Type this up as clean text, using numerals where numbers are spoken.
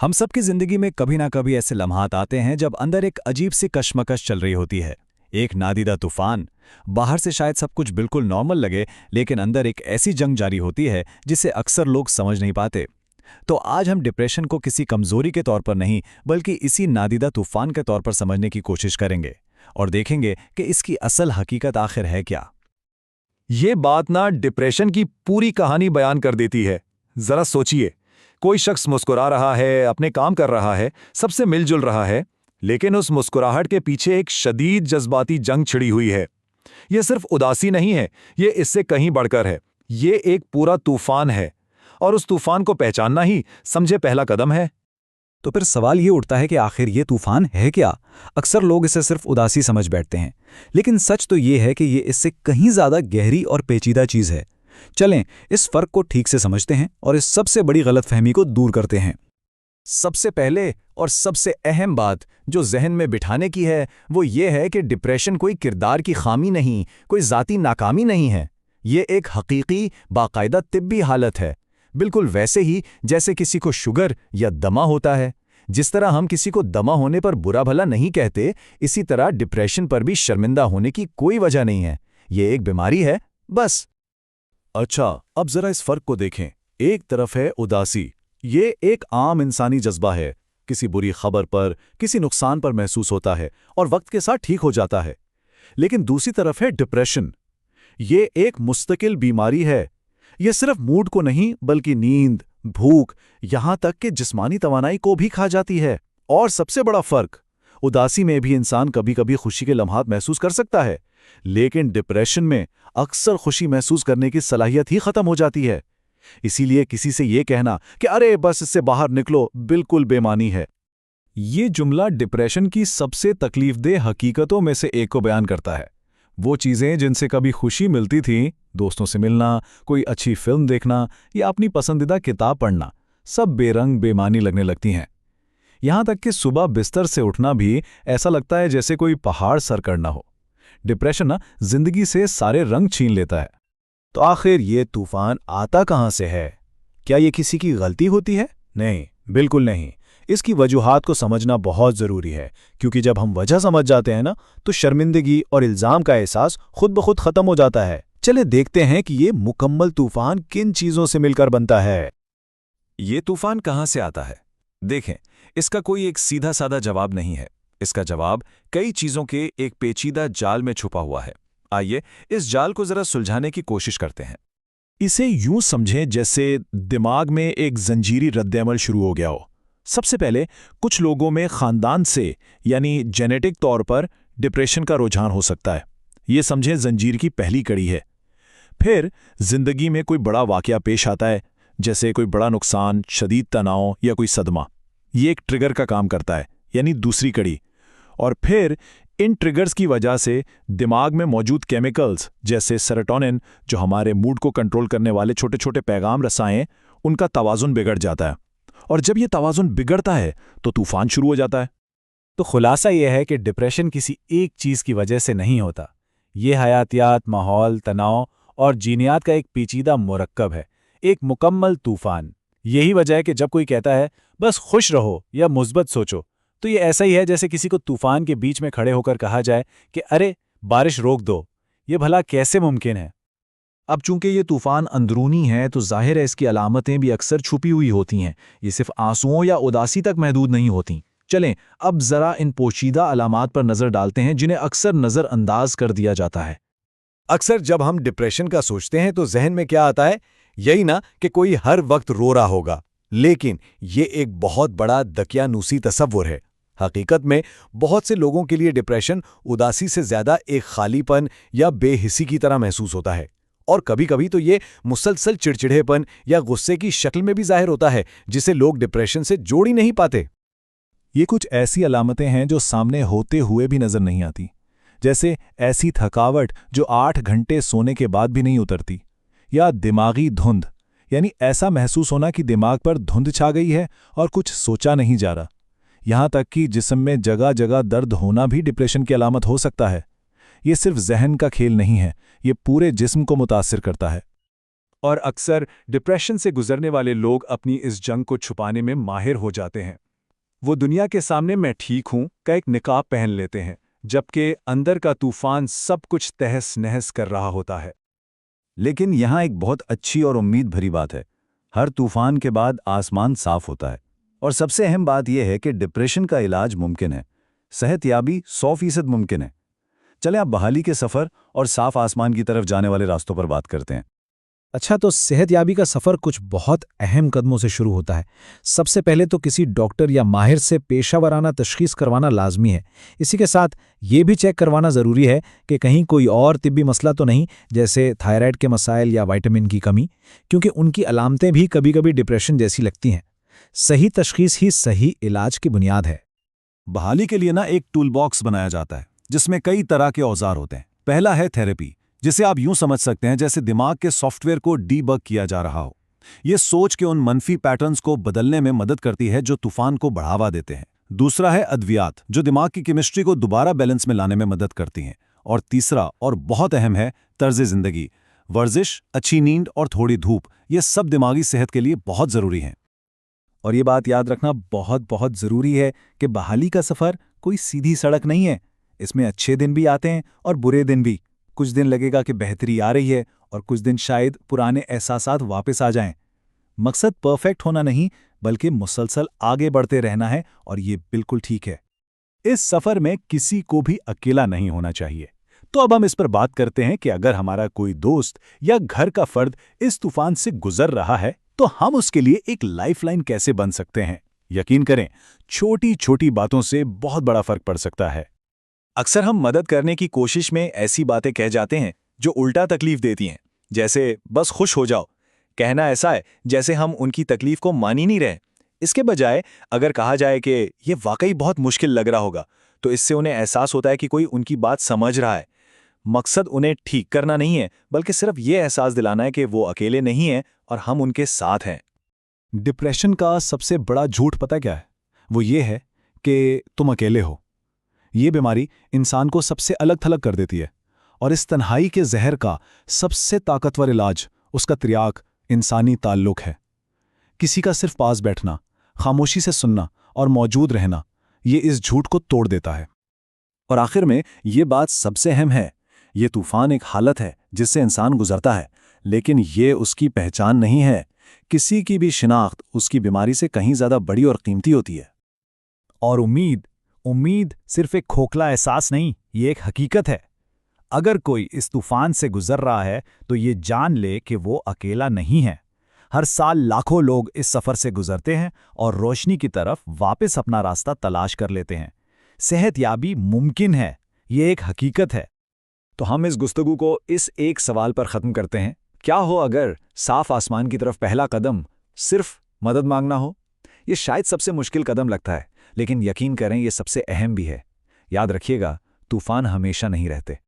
हम सबकी जिंदगी में कभी ना कभी ऐसे लम्हात आते हैं जब अंदर एक अजीब सी कशमकश चल रही होती है। एक नादीदा तूफान। बाहर से शायद सब कुछ बिल्कुल नॉर्मल लगे, लेकिन अंदर एक ऐसी जंग जारी होती है जिसे अक्सर लोग समझ नहीं पाते। तो आज हम डिप्रेशन को किसी कमजोरी के तौर पर नहीं, बल्कि इसी नादीदा तूफान के तौर पर समझने की कोशिश करेंगे और देखेंगे कि इसकी असल हकीकत आखिर है क्या। ये बात ना डिप्रेशन की पूरी कहानी बयान कर देती है। जरा सोचिए, कोई शख्स मुस्कुरा रहा है, अपने काम कर रहा है, सबसे मिलजुल रहा है, लेकिन उस मुस्कुराहट के पीछे एक शदीद जज्बाती जंग छिड़ी हुई है। ये सिर्फ उदासी नहीं है, ये इससे कहीं बढ़कर है। ये एक पूरा तूफान है, और उस तूफान को पहचानना ही समझे पहला कदम है। तो फिर सवाल ये उठता है कि आखिर ये तूफान है क्या। अक्सर लोग इसे सिर्फ उदासी समझ बैठते हैं, लेकिन सच तो ये है कि ये इससे कहीं ज्यादा गहरी और पेचीदा चीज है। चलें इस फर्क को ठीक से समझते हैं और इस सबसे बड़ी गलतफहमी को दूर करते हैं। सबसे पहले और सबसे अहम बात जो जहन में बिठाने की है वो ये है कि डिप्रेशन कोई किरदार की खामी नहीं, कोई ज़ाती नाकामी नहीं है। ये एक हकीकी बाकायदा तिब्बी हालत है, बिल्कुल वैसे ही जैसे किसी को शुगर या दमा होता है। जिस तरह हम किसी को दमा होने पर बुरा भला नहीं कहते, इसी तरह डिप्रेशन पर भी शर्मिंदा होने की कोई वजह नहीं है। ये एक बीमारी है, बस। अच्छा, अब जरा इस फर्क को देखें। एक तरफ है उदासी। ये एक आम इंसानी जज्बा है, किसी बुरी खबर पर, किसी नुकसान पर महसूस होता है और वक्त के साथ ठीक हो जाता है। लेकिन दूसरी तरफ है डिप्रेशन। ये एक मुस्तकिल बीमारी है। ये सिर्फ मूड को नहीं, बल्कि नींद, भूख, यहां तक कि जिस्मानी तवानाई को भी खा जाती है। और सबसे बड़ा फर्क, उदासी में भी इंसान कभी कभी खुशी के लम्हात महसूस कर सकता है, लेकिन डिप्रेशन में अक्सर खुशी महसूस करने की सलाहियत ही खत्म हो जाती है। इसीलिए किसी से यह कहना कि अरे बस इससे बाहर निकलो, बिल्कुल बेमानी है। ये जुमला डिप्रेशन की सबसे तकलीफदेह हकीकतों में से एक को बयान करता है। वो चीजें जिनसे कभी खुशी मिलती थी, दोस्तों से मिलना, कोई अच्छी फिल्म देखना या अपनी पसंदीदा किताब पढ़ना, सब बेरंग बेमानी लगने लगती हैं। यहां तक कि सुबह बिस्तर से उठना भी ऐसा लगता है जैसे कोई पहाड़ सर करना हो। डिप्रेशन ना जिंदगी से सारे रंग छीन लेता है। तो आखिर ये तूफान आता कहां से है? क्या ये किसी की गलती होती है? नहीं, बिल्कुल नहीं। इसकी वजूहात को समझना बहुत जरूरी है, क्योंकि जब हम वजह समझ जाते हैं ना, तो शर्मिंदगी और इल्जाम का एहसास खुद ब खुद खत्म हो जाता है। चले देखते हैं कि ये मुकम्मल तूफान किन चीजों से मिलकर बनता है। ये तूफान कहां से आता है? देखें, इसका कोई एक सीधा साधा जवाब नहीं है। इसका जवाब कई चीजों के एक पेचीदा जाल में छुपा हुआ है। आइए इस जाल को जरा सुलझाने की कोशिश करते हैं। इसे यूं समझें जैसे दिमाग में एक जंजीरी रद्द-ए-अमल शुरू हो गया हो। सबसे पहले कुछ लोगों में खानदान से, यानी जेनेटिक तौर पर डिप्रेशन का रुझान हो सकता है। ये समझें जंजीर की पहली कड़ी है। फिर जिंदगी में कोई बड़ा वाकया पेश आता है, जैसे कोई बड़ा नुकसान, शदीद तनाव या कोई सदमा। ये एक ट्रिगर का काम करता है, यानी दूसरी कड़ी। और फिर इन ट्रिगर्स की वजह से दिमाग में मौजूद केमिकल्स जैसे सेरोटोनिन, जो हमारे मूड को कंट्रोल करने वाले छोटे छोटे पैगाम रसायन, उनका तवाज़ुन बिगड़ जाता है। और जब ये तवाज़ुन बिगड़ता है तो तूफान शुरू हो जाता है। तो खुलासा यह है कि डिप्रेशन किसी एक चीज की वजह से नहीं होता। ये हयातियात, माहौल, तनाव और जीनियात का एक पेचीदा मुरक्कब है, एक मुकम्मल तूफान। यही वजह है कि जब कोई कहता है बस खुश रहो या मुस्बत सोचो, तो ये ऐसा ही है जैसे किसी को तूफान के बीच में खड़े होकर कहा जाए कि अरे बारिश रोक दो। ये भला कैसे मुमकिन है? अब चूंकि ये तूफान अंदरूनी है, तो जाहिर है इसकी अलामतें भी अक्सर छुपी हुई होती हैं। ये सिर्फ आंसुओं या उदासी तक महदूद नहीं होती। चलें अब जरा इन पोशीदा अलामात पर नजर डालते हैं जिन्हें अक्सर नजरअंदाज कर दिया जाता है। अक्सर जब हम डिप्रेशन का सोचते हैं तो जहन में क्या आता है? यही ना कि कोई हर वक्त रो रहा होगा। लेकिन ये एक बहुत बड़ा दकियानूसी तसव्वुर है। हकीकत में बहुत से लोगों के लिए डिप्रेशन उदासी से ज्यादा एक खालीपन या बेहिसी की तरह महसूस होता है। और कभी कभी तो ये मुसलसल चिड़चिड़ेपन या गुस्से की शक्ल में भी जाहिर होता है, जिसे लोग डिप्रेशन से जोड़ ही नहीं पाते। ये कुछ ऐसी अलामतें हैं जो सामने होते हुए भी नजर नहीं आती, जैसे ऐसी थकावट जो 8 घंटे सोने के बाद भी नहीं उतरती, या दिमागी धुंध, यानी ऐसा महसूस होना कि दिमाग पर धुंध छा गई है और कुछ सोचा नहीं जा रहा। यहां तक कि जिस्म में जगह जगह दर्द होना भी डिप्रेशन की अलामत हो सकता है। ये सिर्फ जहन का खेल नहीं है, ये पूरे जिस्म को मुतासिर करता है। और अक्सर डिप्रेशन से गुजरने वाले लोग अपनी इस जंग को छुपाने में माहिर हो जाते हैं। वो दुनिया के सामने मैं ठीक हूं का एक निकाब पहन लेते हैं, जबकि अंदर का तूफान सब कुछ तहस नहस कर रहा होता है। लेकिन यहाँ एक बहुत अच्छी और उम्मीद भरी बात है। हर तूफान के बाद आसमान साफ होता है। और सबसे अहम बात यह है कि डिप्रेशन का इलाज मुमकिन है, सेहतयाबी 100% मुमकिन है। चलें अब बहाली के सफ़र और साफ आसमान की तरफ जाने वाले रास्तों पर बात करते हैं। अच्छा, तो सेहतयाबी का सफ़र कुछ बहुत अहम कदमों से शुरू होता है। सबसे पहले तो किसी डॉक्टर या माहिर से पेशावराना तशख़ीस करवाना लाजमी है। इसी के साथ ये भी चेक करवाना ज़रूरी है कि कहीं कोई और तिब्बी मसला तो नहीं, जैसे थायराइड के मसाइल या विटामिन की कमी, क्योंकि उनकी अलामतें भी कभी कभी डिप्रेशन जैसी लगती हैं। सही तशख़ीस ही सही इलाज की बुनियाद है। बहाली के लिए ना एक टूल बॉक्स बनाया जाता है जिसमें कई तरह के औजार होते हैं। पहला है थेरेपी, जिसे आप यूं समझ सकते हैं जैसे दिमाग के सॉफ्टवेयर को डीबग किया जा रहा हो। ये सोच के उन मनफी पैटर्न्स को बदलने में मदद करती है जो तूफान को बढ़ावा देते हैं। दूसरा है अद्वियात, जो दिमाग की केमिस्ट्री को दोबारा बैलेंस में लाने में मदद करती हैं। और तीसरा और बहुत अहम है तर्ज जिंदगी, वर्जिश, अच्छी नींद और थोड़ी धूप। ये सब दिमागी सेहत के लिए बहुत ज़रूरी हैं। और ये बात याद रखना बहुत बहुत ज़रूरी है कि बहाली का सफ़र कोई सीधी सड़क नहीं है। इसमें अच्छे दिन भी आते हैं और बुरे दिन भी। कुछ दिन लगेगा कि बेहतरी आ रही है और कुछ दिन शायद पुराने एहसासात वापस आ जाएं। मकसद परफेक्ट होना नहीं, बल्कि मुसलसल आगे बढ़ते रहना है, और ये बिल्कुल ठीक है। इस सफ़र में किसी को भी अकेला नहीं होना चाहिए। तो अब हम इस पर बात करते हैं कि अगर हमारा कोई दोस्त या घर का फर्द इस तूफान से गुजर रहा है, तो हम उसके लिए एक लाइफलाइन कैसे बन सकते हैं। यकीन करें, छोटी छोटी बातों से बहुत बड़ा फर्क पड़ सकता है। अक्सर हम मदद करने की कोशिश में ऐसी बातें कह जाते हैं जो उल्टा तकलीफ देती हैं, जैसे बस खुश हो जाओ। कहना ऐसा है जैसे हम उनकी तकलीफ को मान ही नहीं रहे। इसके बजाय अगर कहा जाए कि ये वाकई बहुत मुश्किल लग रहा होगा, तो इससे उन्हें एहसास होता है कि कोई उनकी बात समझ रहा है। मकसद उन्हें ठीक करना नहीं है, बल्कि सिर्फ ये एहसास दिलाना है कि वो अकेले नहीं हैं और हम उनके साथ हैं। डिप्रेशन का सबसे बड़ा झूठ पता क्या है? वो ये है कि तुम अकेले हो। ये बीमारी इंसान को सबसे अलग थलग कर देती है, और इस तन्हाई के जहर का सबसे ताकतवर इलाज उसका त्रियाग इंसानी ताल्लुक है। किसी का सिर्फ पास बैठना, खामोशी से सुनना और मौजूद रहना, ये इस झूठ को तोड़ देता है। और आखिर में ये बात सबसे अहम है, ये तूफान एक हालत है जिससे इंसान गुजरता है, लेकिन ये उसकी पहचान नहीं है। किसी की भी शिनाख्त उसकी बीमारी से कहीं ज़्यादा बड़ी और कीमती होती है। और उम्मीद सिर्फ एक खोखला एहसास नहीं, ये एक हकीकत है। अगर कोई इस तूफान से गुजर रहा है तो ये जान ले कि वो अकेला नहीं है। हर साल लाखों लोग इस सफ़र से गुजरते हैं और रोशनी की तरफ वापस अपना रास्ता तलाश कर लेते हैं। सेहतयाबी मुमकिन है, ये एक हकीकत है। तो हम इस गुफ्तगू को इस एक सवाल पर ख़त्म करते हैं, क्या हो अगर साफ आसमान की तरफ पहला कदम सिर्फ मदद मांगना हो? ये शायद सबसे मुश्किल कदम लगता है, लेकिन यकीन करें ये सबसे अहम भी है। याद रखिएगा, तूफान हमेशा नहीं रहते।